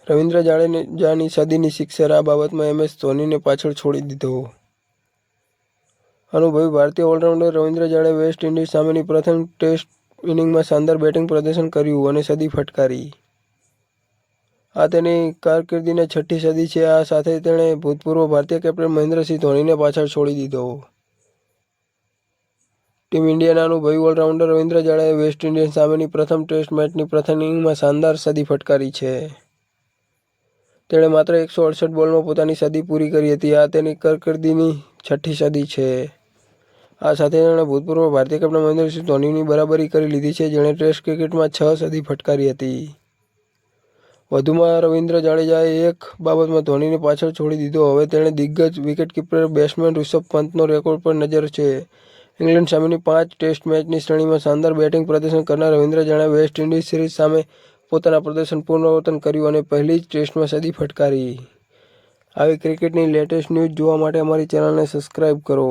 રવિન્દ્ર જાડેજાની સદીની સિક્સર, આ બાબતમાં MS ધોનીને પાછળ છોડી દીધો. અનુભવી ભારતીય ઓલરાઉન્ડર રવિન્દ્ર જાડેજાએ વેસ્ટ ઇન્ડીઝ સામેની પ્રથમ ટેસ્ટ ઇનિંગમાં શાનદાર બેટિંગ પ્રદર્શન કર્યું અને સદી ફટકારી. આ તેની કારકિર્દીની છઠ્ઠી સદી છે. આ સાથે તેણે ભૂતપૂર્વ ભારતીય કેપ્ટન મહેન્દ્રસિંહ ધોનીને પાછળ છોડી દીધો. ટીમ ઇન્ડિયાના અનુભવી ઓલરાઉન્ડર રવિન્દ્ર જાડેજાએ વેસ્ટ ઇન્ડીઝ સામેની પ્રથમ ટેસ્ટ મેચની પ્રથમ ઇનિંગમાં શાનદાર સદી ફટકારી છે. તેણે માત્ર 168 બોલમાં પોતાની સદી પૂરી કરી હતી. આ તેની કારકિર્દીની છઠ્ઠી સદી છે. આ સાથે તેણે ભૂતપૂર્વ ભારતીય કેપ્ટન મહેન્દ્રસિંહ ધોનીની બરાબરી કરી લીધી છે, જેણે ટેસ્ટ ક્રિકેટમાં 6 સદી ફટકારી હતી. વધુમાં રવિન્દ્ર જાડેજાએ એક બાબતમાં ધોનીને પાછળ છોડી દીધો. હવે તેણે દિગ્ગજ વિકેટકીપર બેટ્સમેન ઋષભ પંતનો રેકોર્ડ પર નજર છે. ઇંગ્લેન્ડ સામેની 5 ટેસ્ટ મેચની શ્રેણીમાં શાનદાર બેટિંગ પ્રદર્શન કરનાર રવિન્દ્ર જાડેજાએ વેસ્ટ ઇન્ડીઝ સિરીઝ સામે પોતાના પ્રદર્શનનું પુનરાવર્તન કર્યું અને પહેલી જ ટેસ્ટમાં સદી ફટકારી. આવી ક્રિકેટની લેટેસ્ટ ન્યૂઝ જોવા માટે અમારી ચેનલને સબસ્ક્રાઇબ કરો.